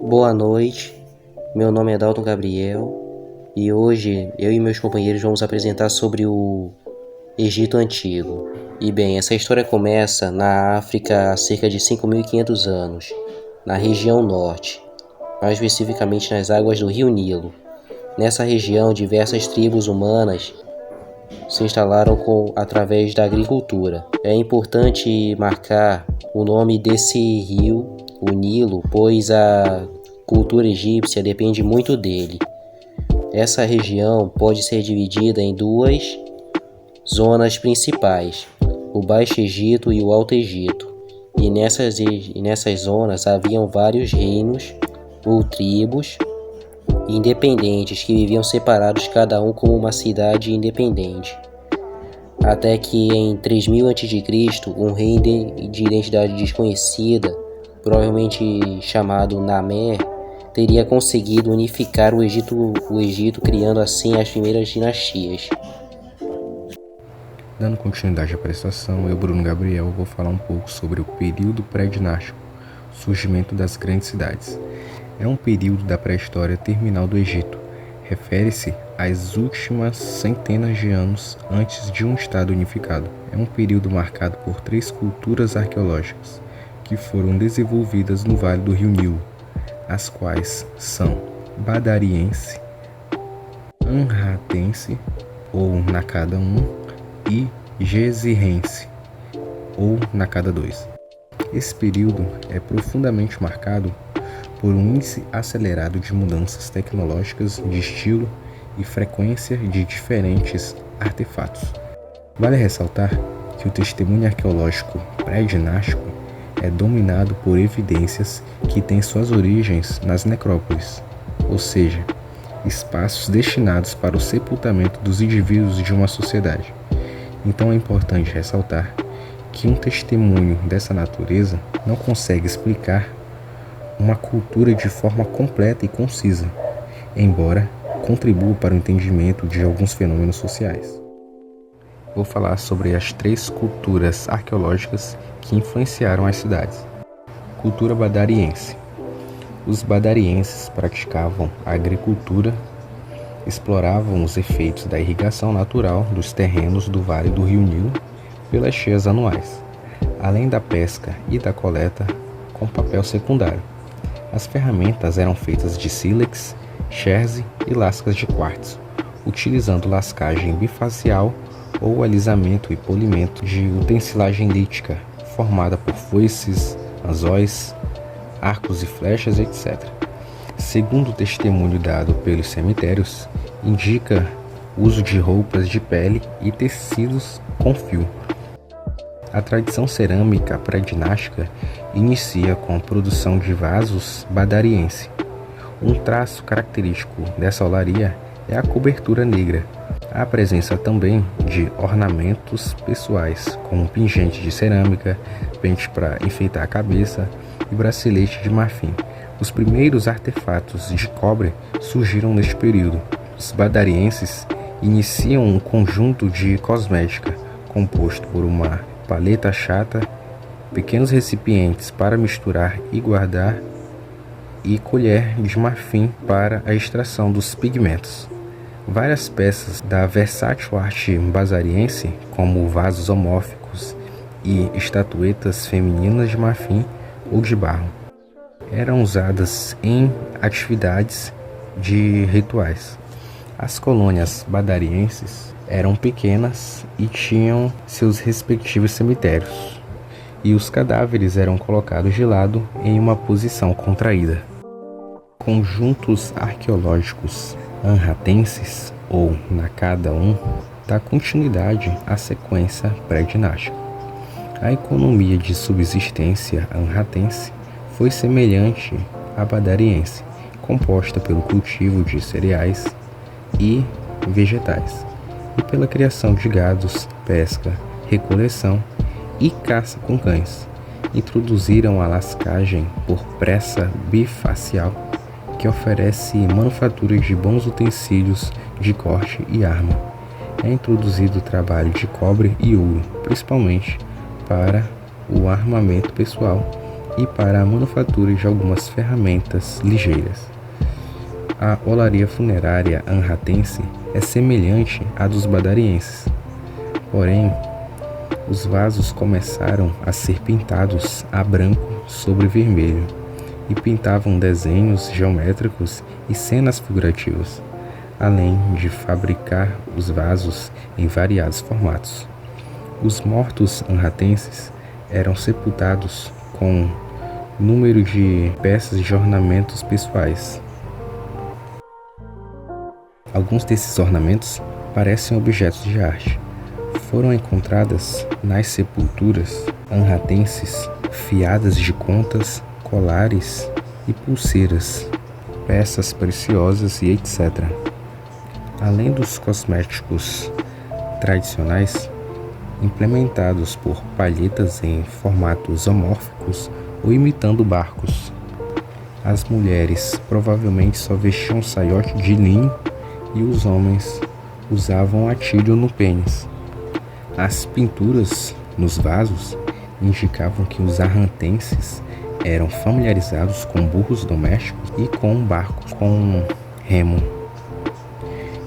Boa noite, meu nome é Dalton Gabriel e hoje eu e meus companheiros vamos apresentar sobre o Egito Antigo. E bem, essa história começa na África há cerca de 5.500 anos, na região norte, mais especificamente nas águas do rio Nilo. Nessa região, diversas tribos humanas se instalaram através da agricultura. É importante marcar o nome desse rio, o Nilo, pois a cultura egípcia depende muito dele. Essa região pode ser dividida em duas zonas principais, o Baixo Egito e o Alto Egito. E nessas zonas haviam vários reinos ou tribos independentes que viviam separados, cada um como uma cidade independente. Até que em 3000 a.C., um rei de identidade desconhecida, provavelmente chamado Namer, teria conseguido unificar o Egito, criando assim as primeiras dinastias. Dando continuidade à apresentação, eu, Bruno Gabriel, vou falar um pouco sobre o período pré-dinástico, surgimento das grandes cidades. É um período da pré-história terminal do Egito. Refere-se às últimas centenas de anos antes de um Estado unificado. É um período marcado por 3 culturas arqueológicas que foram desenvolvidas no Vale do Rio Nilo, as quais são Badariense, Anratense, ou Nakada I, e Gezirrense, ou Nakada II. Esse período é profundamente marcado por um índice acelerado de mudanças tecnológicas de estilo e frequência de diferentes artefatos. Vale ressaltar que o testemunho arqueológico pré-dinástico é dominado por evidências que têm suas origens nas necrópolis, ou seja, espaços destinados para o sepultamento dos indivíduos de uma sociedade. Então é importante ressaltar que um testemunho dessa natureza não consegue explicar uma cultura de forma completa e concisa, embora contribua para o entendimento de alguns fenômenos sociais. Vou falar sobre as 3 culturas arqueológicas que influenciaram as cidades. Cultura badariense. Os badarienses praticavam a agricultura, exploravam os efeitos da irrigação natural dos terrenos do Vale do Rio Nilo pelas cheias anuais, além da pesca e da coleta com papel secundário. As ferramentas eram feitas de sílex, cherze e lascas de quartzo, utilizando lascagem bifacial ou alisamento e polimento de utensilagem lítica, formada por foices, anzóis, arcos e flechas, etc. Segundo o testemunho dado pelos cemitérios, indica uso de roupas de pele e tecidos com fio. A tradição cerâmica pré-dinástica inicia com a produção de vasos badariense. Um traço característico dessa olaria é a cobertura negra. Há presença também de ornamentos pessoais, como pingente de cerâmica, pente para enfeitar a cabeça e bracelete de marfim. Os primeiros artefatos de cobre surgiram neste período. Os badarienses iniciam um conjunto de cosmética composto por uma paleta chata, pequenos recipientes para misturar e guardar e colher de marfim para a extração dos pigmentos. Várias peças da versátil arte basariense, como vasos homórficos e estatuetas femininas de marfim ou de barro, eram usadas em atividades de rituais. As colônias badarienses eram pequenas e tinham seus respectivos cemitérios, e os cadáveres eram colocados de lado em uma posição contraída. Conjuntos arqueológicos anratenses, ou Nakada I, dá continuidade à sequência pré-dinástica. A economia de subsistência anratense foi semelhante à badariense, composta pelo cultivo de cereais e vegetais, e pela criação de gados, pesca, recoleção e caça com cães. Introduziram a lascagem por pressa bifacial, que oferece manufatura de bons utensílios de corte e arma. É introduzido o trabalho de cobre e ouro, principalmente para o armamento pessoal e para a manufatura de algumas ferramentas ligeiras. A olaria funerária anratense é semelhante à dos badarienses, porém, os vasos começaram a ser pintados a branco sobre vermelho e pintavam desenhos geométricos e cenas figurativas, além de fabricar os vasos em variados formatos. Os mortos anratenses eram sepultados com número de peças de ornamentos pessoais. Alguns desses ornamentos parecem objetos de arte. Foram encontradas nas sepulturas anratenses fiadas de contas, colares e pulseiras, peças preciosas e etc. Além dos cosméticos tradicionais, implementados por palhetas em formatos amórficos ou imitando barcos. As mulheres provavelmente só vestiam um saiote de linho e os homens usavam atilho no pênis. As pinturas nos vasos indicavam que os arrantenses eram familiarizados com burros domésticos e com barcos com remo.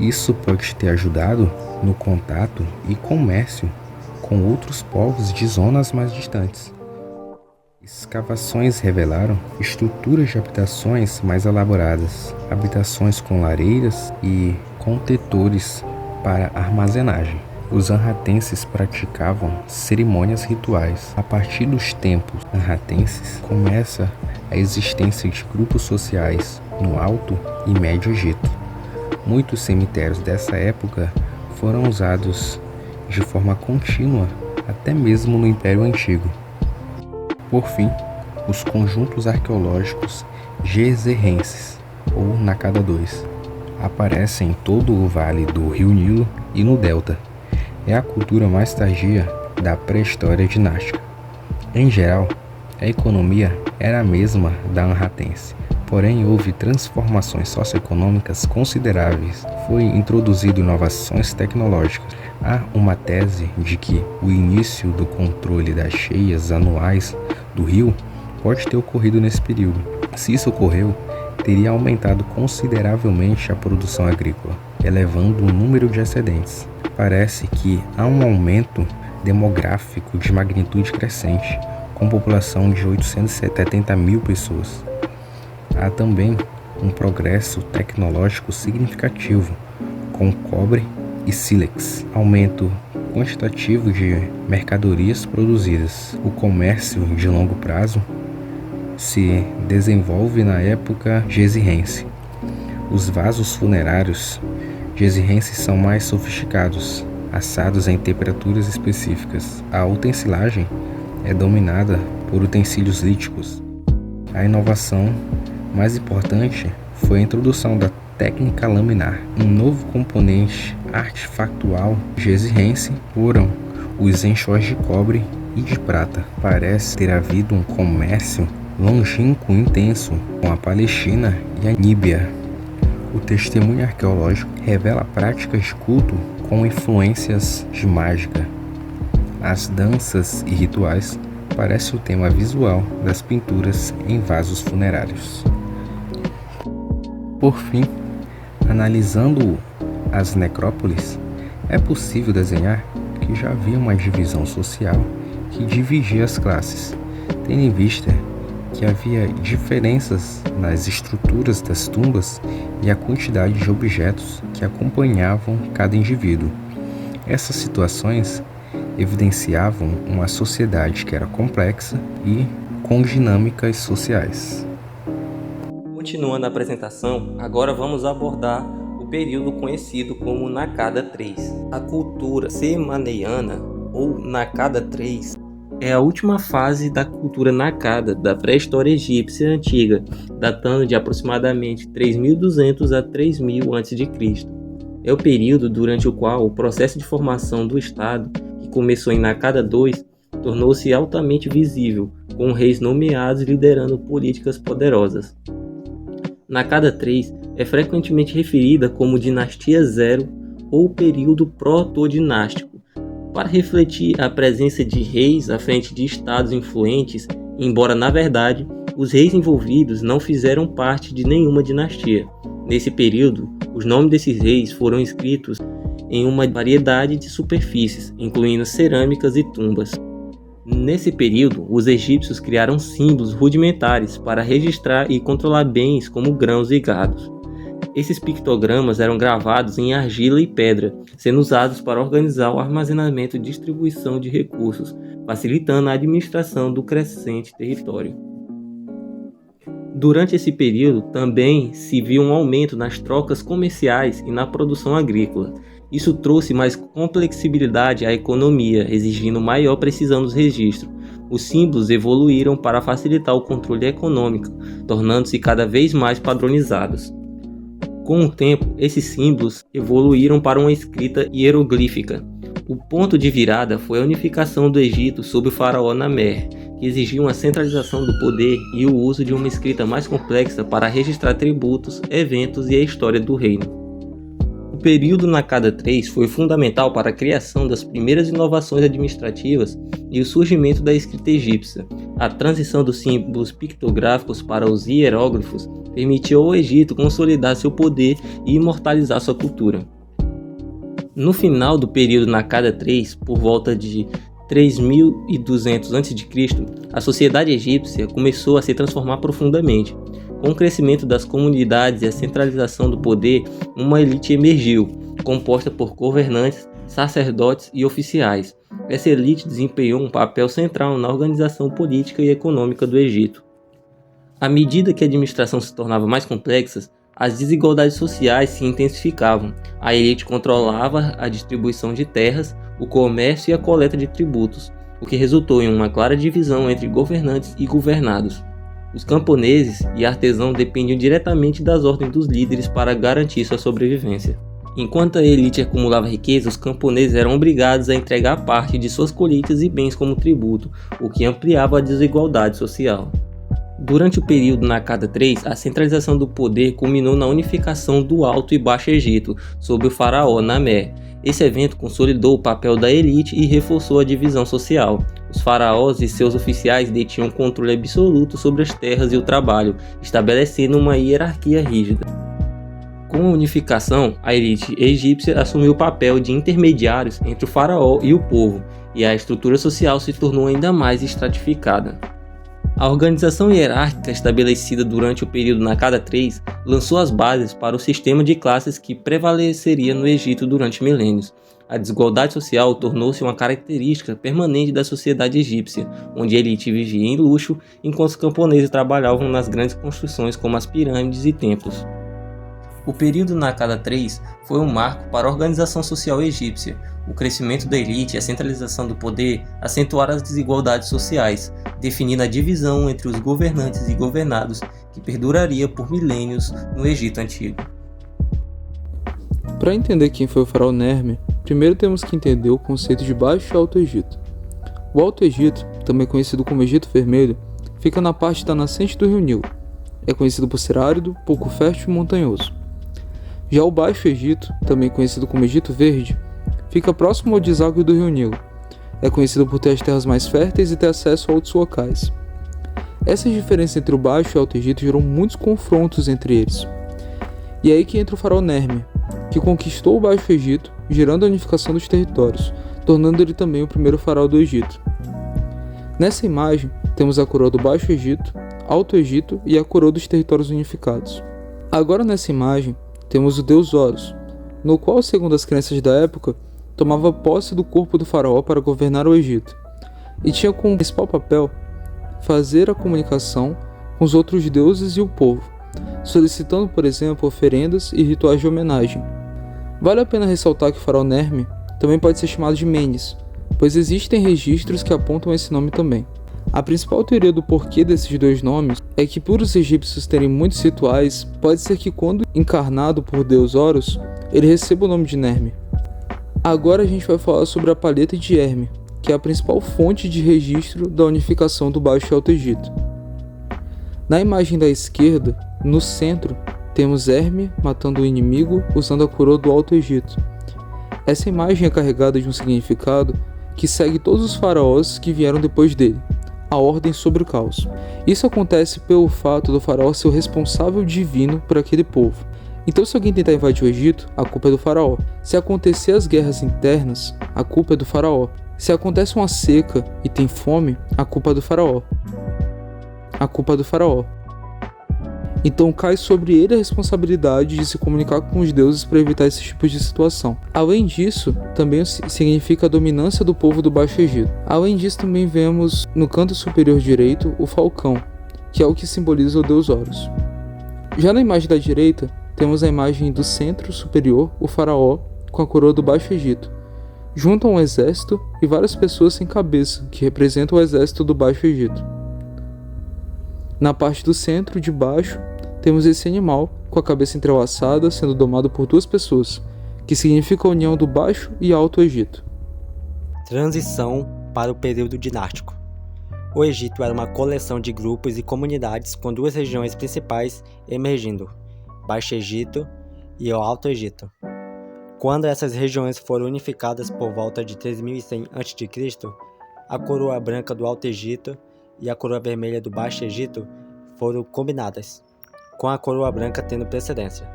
Isso pode ter ajudado no contato e comércio com outros povos de zonas mais distantes. Escavações revelaram estruturas de habitações mais elaboradas, habitações com lareiras e contetores para armazenagem. Os anratenses praticavam cerimônias rituais. A partir dos tempos anratenses, começa a existência de grupos sociais no Alto e Médio Egito. Muitos cemitérios dessa época foram usados de forma contínua até mesmo no Império Antigo. Por fim, os conjuntos arqueológicos jezerrenses, ou Nakada II, aparecem em todo o vale do Rio Nilo e no Delta. É a cultura mais tardia da pré-história dinástica. Em geral, a economia era a mesma da anratense, porém houve transformações socioeconômicas consideráveis. Foi introduzido inovações tecnológicas. Há uma tese de que o início do controle das cheias anuais do rio pode ter ocorrido nesse período. Se isso ocorreu, teria aumentado consideravelmente a produção agrícola, elevando o número de excedentes. Parece que há um aumento demográfico de magnitude crescente, com população de 870 mil pessoas. Há também um progresso tecnológico significativo, com cobre e sílex, aumento quantitativo de mercadorias produzidas. O comércio de longo prazo se desenvolve na época jezerrense. Os vasos funerários jezerrenses são mais sofisticados, assados em temperaturas específicas. A utensilagem é dominada por utensílios líticos. A inovação mais importante foi a introdução da técnica laminar, um novo componente artefactual jezerrense. Foram os enxós de cobre e de prata. Parece ter havido um comércio longínquo e intenso com a Palestina e a Níbia. O testemunho arqueológico revela práticas de culto com influências de mágica. As danças e rituais parecem o tema visual das pinturas em vasos funerários. Por fim, analisando as necrópolis, é possível desenhar que já havia uma divisão social que dividia as classes, tendo em vista que havia diferenças nas estruturas das tumbas e a quantidade de objetos que acompanhavam cada indivíduo. Essas situações evidenciavam uma sociedade que era complexa e com dinâmicas sociais. Continuando a apresentação, agora vamos abordar o período conhecido como Nakada III. A cultura semaneiana, ou Nakada III, é a última fase da cultura Nakada da pré-história egípcia antiga, datando de aproximadamente 3200 a 3000 a.C. É o período durante o qual o processo de formação do Estado, que começou em Nakada II, tornou-se altamente visível, com reis nomeados liderando políticas poderosas. Nakada III é frequentemente referida como Dinastia Zero ou período proto-dinástico, para refletir a presença de reis à frente de estados influentes embora na verdade os reis envolvidos não fizeram parte de nenhuma dinastia. Nesse período, os nomes desses reis foram escritos em uma variedade de superfícies, incluindo cerâmicas e tumbas. Nesse período, os egípcios criaram símbolos rudimentares para registrar e controlar bens como grãos e gados. Esses pictogramas eram gravados em argila e pedra, sendo usados para organizar o armazenamento e distribuição de recursos, facilitando a administração do crescente território. Durante esse período, também se viu um aumento nas trocas comerciais e na produção agrícola. Isso trouxe mais complexibilidade à economia, exigindo maior precisão dos registros. Os símbolos evoluíram para facilitar o controle econômico, tornando-se cada vez mais padronizados. Com o tempo, esses símbolos evoluíram para uma escrita hieroglífica. O ponto de virada foi a unificação do Egito sob o faraó Namer, que exigia uma centralização do poder e o uso de uma escrita mais complexa para registrar tributos, eventos e a história do reino. O período Naqada III foi fundamental para a criação das primeiras inovações administrativas e o surgimento da escrita egípcia. A transição dos símbolos pictográficos para os hieróglifos permitiu ao Egito consolidar seu poder e imortalizar sua cultura. No final do período Naqada III, por volta de 3200 a.C., a sociedade egípcia começou a se transformar profundamente. Com o crescimento das comunidades e a centralização do poder, uma elite emergiu, composta por governantes, sacerdotes e oficiais. Essa elite desempenhou um papel central na organização política e econômica do Egito. À medida que a administração se tornava mais complexa, as desigualdades sociais se intensificavam. A elite controlava a distribuição de terras, o comércio e a coleta de tributos, o que resultou em uma clara divisão entre governantes e governados. Os camponeses e artesãos dependiam diretamente das ordens dos líderes para garantir sua sobrevivência. Enquanto a elite acumulava riqueza, os camponeses eram obrigados a entregar parte de suas colheitas e bens como tributo, o que ampliava a desigualdade social. Durante o período Naqada III, a centralização do poder culminou na unificação do Alto e Baixo Egito, sob o faraó Namer. Esse evento consolidou o papel da elite e reforçou a divisão social. Os faraós e seus oficiais detinham controle absoluto sobre as terras e o trabalho, estabelecendo uma hierarquia rígida. Com a unificação, a elite egípcia assumiu o papel de intermediários entre o faraó e o povo, e a estrutura social se tornou ainda mais estratificada. A organização hierárquica estabelecida durante o período Naqada III lançou as bases para o sistema de classes que prevaleceria no Egito durante milênios. A desigualdade social tornou-se uma característica permanente da sociedade egípcia, onde a elite vivia em luxo, enquanto os camponeses trabalhavam nas grandes construções como as pirâmides e templos. O período Naqada III foi um marco para a organização social egípcia. O crescimento da elite e a centralização do poder acentuaram as desigualdades sociais, definindo a divisão entre os governantes e governados que perduraria por milênios no Egito Antigo. Para entender quem foi o faraó Nerme, primeiro temos que entender o conceito de Baixo e Alto Egito. O Alto Egito, também conhecido como Egito Vermelho, fica na parte da nascente do rio Nilo. É conhecido por ser árido, pouco fértil e montanhoso. Já o Baixo Egito, também conhecido como Egito Verde, fica próximo ao deságua do rio Nilo. É conhecido por ter as terras mais férteis e ter acesso a outros locais. Essas diferenças entre o Baixo e o Alto Egito gerou muitos confrontos entre eles. E é aí que entra o faraó Nerme, que conquistou o Baixo Egito, gerando a unificação dos territórios, tornando ele também o primeiro faraó do Egito. Nessa imagem, temos a coroa do Baixo Egito, Alto Egito e a coroa dos territórios unificados. Agora nessa imagem, temos o deus Horus, no qual, segundo as crenças da época, tomava posse do corpo do faraó para governar o Egito, e tinha como principal papel fazer a comunicação com os outros deuses e o povo, solicitando, por exemplo, oferendas e rituais de homenagem. Vale a pena ressaltar que o faraó Nerme também pode ser chamado de Menes, pois existem registros que apontam esse nome também. A principal teoria do porquê desses dois nomes é que, por os egípcios terem muitos rituais, pode ser que quando encarnado por deus Horus, ele receba o nome de Nerme. Agora a gente vai falar sobre a palheta de Herme, que é a principal fonte de registro da unificação do Baixo e Alto Egito. Na imagem da esquerda, no centro, temos Herme matando o inimigo usando a coroa do Alto Egito. Essa imagem é carregada de um significado que segue todos os faraós que vieram depois dele. a ordem sobre o caos. Isso acontece pelo fato do faraó ser o responsável divino por aquele povo. Então, se alguém tentar invadir o Egito, a culpa é do faraó. Se acontecer as guerras internas, a culpa é do faraó. Se acontece uma seca e tem fome, a culpa é do faraó. A culpa é do faraó. Então cai sobre ele a responsabilidade de se comunicar com os deuses para evitar esse tipo de situação. Além disso, também significa a dominância do povo do Baixo Egito. Além disso, também vemos no canto superior direito o falcão, que é o que simboliza o deus Horus. Já na imagem da direita, temos a imagem do centro superior, o faraó, com a coroa do Baixo Egito, junto a um exército e várias pessoas sem cabeça, que representam o exército do Baixo Egito. Na parte do centro, de baixo, temos esse animal com a cabeça entrelaçada sendo domado por duas pessoas, que significa a união do Baixo e Alto Egito. Transição para o período dinástico. O Egito era uma coleção de grupos e comunidades com duas regiões principais emergindo, Baixo Egito e o Alto Egito. Quando essas regiões foram unificadas por volta de 3100 a.C., a coroa branca do Alto Egito e a coroa vermelha do Baixo Egito foram combinadas, com a coroa branca tendo precedência.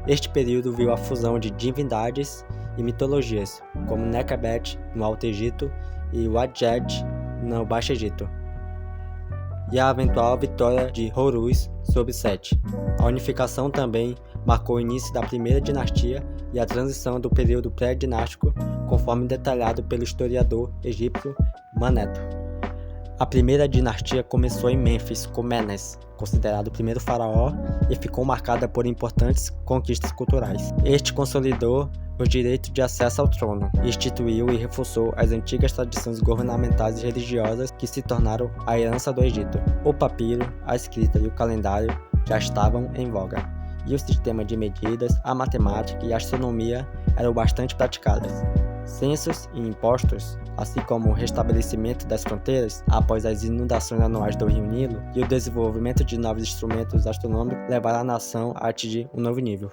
Este período viu a fusão de divindades e mitologias, como Nekabet no Alto Egito e Wadjet no Baixo Egito, e a eventual vitória de Horus sobre Sete. A unificação também marcou o início da primeira dinastia e a transição do período pré-dinástico, conforme detalhado pelo historiador egípcio Maneto. A primeira dinastia começou em Mênfis, com Menes, considerado o primeiro faraó, e ficou marcada por importantes conquistas culturais. Este consolidou o direito de acesso ao trono, e instituiu e reforçou as antigas tradições governamentais e religiosas que se tornaram a herança do Egito. O papiro, a escrita e o calendário já estavam em voga, e o sistema de medidas, a matemática e a astronomia eram bastante praticadas. Censos e impostos, assim como o restabelecimento das fronteiras após as inundações anuais do Rio Nilo e o desenvolvimento de novos instrumentos astronômicos levaram a nação a atingir um novo nível.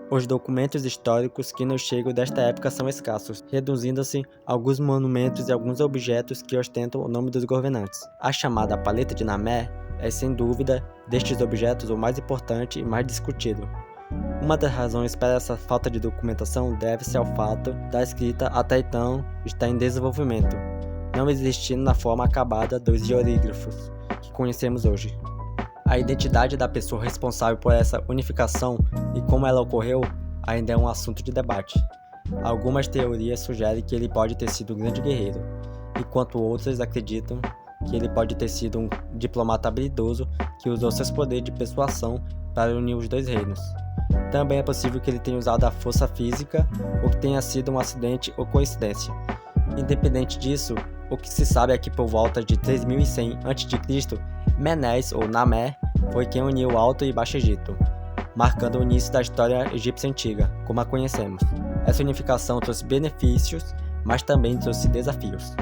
Os documentos históricos que nos chegam desta época são escassos, reduzindo-se a alguns monumentos e alguns objetos que ostentam o nome dos governantes. A chamada paleta de Namé é, sem dúvida, destes objetos o mais importante e mais discutido. Uma das razões para essa falta de documentação deve-se ao fato da escrita até então estar em desenvolvimento, não existindo na forma acabada dos hieróglifos que conhecemos hoje. A identidade da pessoa responsável por essa unificação e como ela ocorreu ainda é um assunto de debate. Algumas teorias sugerem que ele pode ter sido um grande guerreiro, enquanto outras acreditam que ele pode ter sido um diplomata habilidoso que usou seus poderes de persuasão para unir os dois reinos. Também é possível que ele tenha usado a força física ou que tenha sido um acidente ou coincidência. Independente disso, o que se sabe é que por volta de 3100 a.C., Menes ou Namé foi quem uniu o Alto e Baixo Egito, marcando o início da história egípcia antiga, como a conhecemos. Essa unificação trouxe benefícios, mas também trouxe desafios.